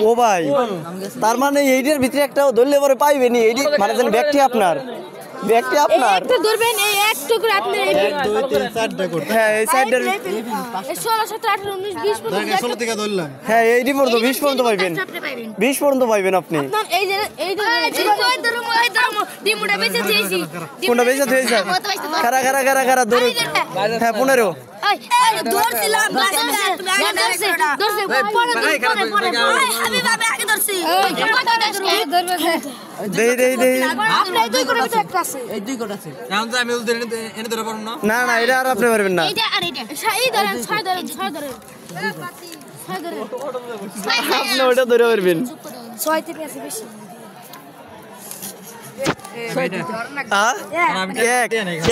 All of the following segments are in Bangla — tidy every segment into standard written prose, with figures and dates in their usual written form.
ও ভাই তার মানে এইটার ভিতরে একটা ধরলে পরে পাইবেনি এই মানে ব্যক্তি আপনার ব্যক্তি আপনার একটা ধরবেন এই একটা করে আপনি 1 2 3 4টা করতে হ্যাঁ এই সাইডের 16 17 18 19 20 পর্যন্ত 16 থেকে ধরলাম হ্যাঁ এইটি পর্যন্ত 20 পর্যন্ত পাইবেন 20 পর্যন্ত পাইবেন আপনি এই যে এই ধরুন ডিমুটা বেঁচে দিয়েছি কোনটা বেঁচে দিয়েছে খারা খারা খারা খারা ধরে হ্যাঁ 15 ধরছিলাম ধরছে পরে হাবিব আমি আগে ধরছি দেই আপনি দুই করে একটা আছে এই দুই কোট আছে এখন তো আমি এনে ধরে পারবো না না না এটা আর আপনি পারবেন না এইটা আর এইটা এই ধরেন ছয় ধরেন আপনি ওটা ধরে পারবেন ছয় থেকে আছে বেশি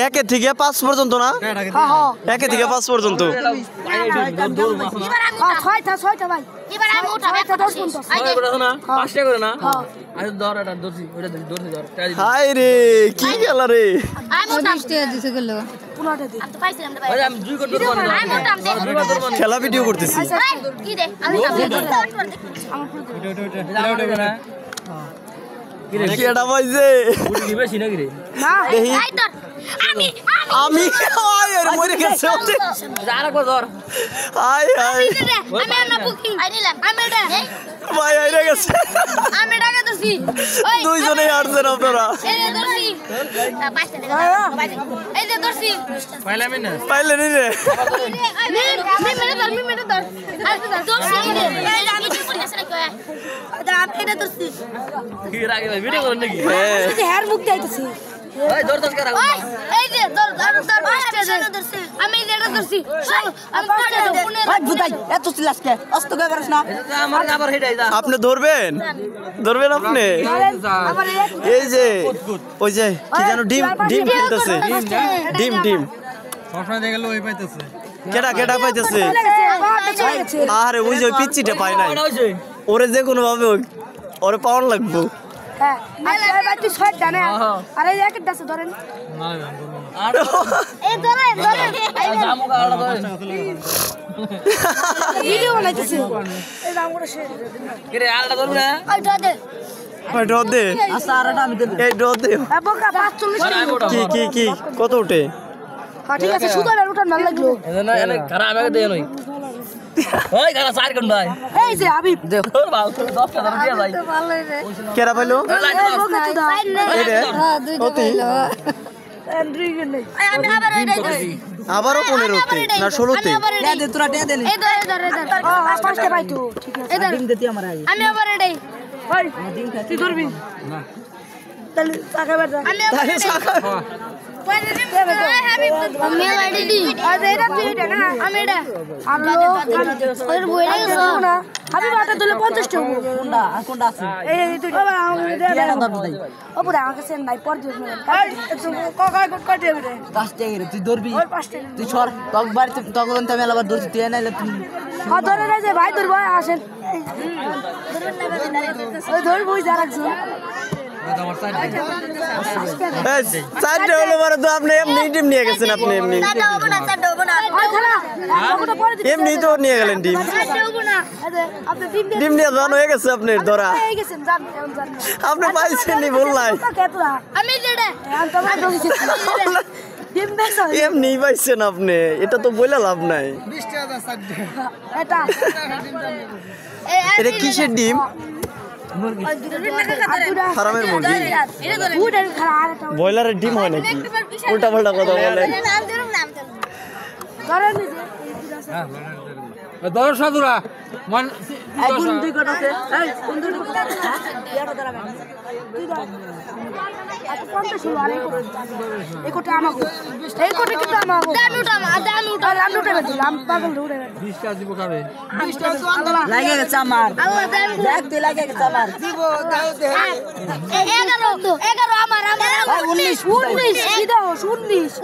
একে থেকে 5 পর্যন্ত না একে থেকে 5 পর্যন্ত ছয়টা ভাই এবার আমি উঠাবো 10 পর্যন্ত না 5টা করে না আরে ধর এটা ধরছি ওটা ধরছি ধর হাই রে কি খেলা রে আমি উঠাম 20 টাকা দিছে গেল 15টা দি আমি তো পাইছিলাম রে ভাই আমি দুই কোট ধরব না আমি উঠাম দে খেলা ভিডিও করতেছি কি দে আমি এটা না কি এটা পাইছে উড়ি দিবে সিনা কি রে না দেখি আমি আমি আরে মরে গেছে আর কো ধর হাই হাই আমি না বুকিং আই নিলাম আমি এটা ভাই আইরে গেছে আমি ডাকে দছি ওই দুইজনেই হারছেন আপনারা এই যে দছি 5 টাকা এই যে দছি পাইলাম না পাইলেন নি রে আমি মেরে ধর দছি আমি কি করে আসলে কয় আমি এটা দছি কি রাগে ভাই ভিডিও করেন নাকি হেয়ার মুখ দিতেছি ওই ধর ধর করা এই যে ধর দছি আমি এটা দছি আমি পাঁচটা ভাই বুদাই এত চিল্লাসকে অস্ত কে করছ না আমার আবার হেডাই যা আপনি ধরবেন ধরবেন আপনি এই যে ওই যে কি জানো ডিম খেলতেছে ডিম সবসময় দেখে গেল ওই পাইতেছে কেডা পাইতেছে আরে ওই যে পিচ্চিটা পায় নাই ওরে যে কোনো ভাবে ওরে পাওয়ার লাগবো হ্যাঁ ভাই তুই শট জানে আরে এক একটা আছে ধরেন না এই ধরেন জামু কাটা ধর ভিডিও বানাইতেছি এই জামুটা শেষ কি রে আলটা ধরু না ওইটা দে ভাই ড্র দে আচ্ছা আরটা আমি দেব এই ড্র দে বোকা 45 কি কত উঠে হ্যাঁ ঠিক আছে সুদার উঠান ভালো লাগলো এনে এনে খারাপ আমাকে দেয় নই ওই খারাপ 4 ঘন্টা এই যে হাবিব দেখো বাল 10 টাকা দিয়া যাই ভালো রে কেডা পাইলো বোকা তো দাও এই রে অতি আমি আবার এটাই দিছি আবারও 15 তে না 16 তে দে তোরা দে দে এই ধর পাঁচটা পাই তো ঠিক আছে ডিম দিতে আমার আগে আমি আবার এটাই ভাই তুই ধরবি না তাহলে টাকা বেটা আমি আবার আমি রেডি আরে এটা তুই এটা না আমি এটা আর ওর বই লাগে না আমি বাটা দিলে 50 টাকা কোনটা আছে এই তুই বাবা আমাকে দে ও পুরা আমাকে সেন নাই পর দিস না কাকা কত দেবে রে 5 টাকা রে তুই ধরবি ওই 5 টাকা তুই ছড় তক বাড়ি তখন তো আমি আবার ধরছি তুই নাইলে তুই ধরে রে যে ভাই ধরব আসেন ওই ধর বই যা রাখছো আমার সাইড সাইডে হলো মানে তো আপনি এমনি ডিম নিয়ে গেছেন আপনি এমনি চাটা হবে না ওই খেলা ওটা পরে দিস এমনি তো নিয়ে গেলেন ডিম চাটা হবে না আপনি ডিম ডিম নিয়ে জান হয়ে গেছে আপনার ধরা হয়ে গেছেন জান জান আপনি পাইছেন নি বললাই আমি যেটা আমি তো ডিম বেশ এমনি পাইছেন আপনি এটা তো বলে লাভ নাই 20 টাকা সাইড এটা এটা কিসের ডিম ফার্মের মুরগি ব্রয়লারের ডিম হয় নাকি উল্টা পাল্টা কথা বলে দশ সাধুরা মান এই কোন দুই কোট আছে এই কোন দুই কোট আছে ইয়াটা দাঁড়াবে এই কোটা আমাগো এই কোটা কিন্তু আমাগো দানুটা দিলাম পাগল উড়ে 20 টা দিব কারে লাগে গেছে আমার আল্লাহ দান দেখ তুই লাগে গেছে আমার দিব দাও দে 11 আমার ভাই 19 কি দাও 19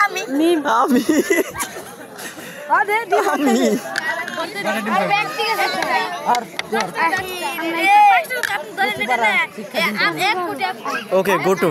আমি আমি আরে আমি আর ব্যাগ থেকে আর এক কোটি ওকে গো টু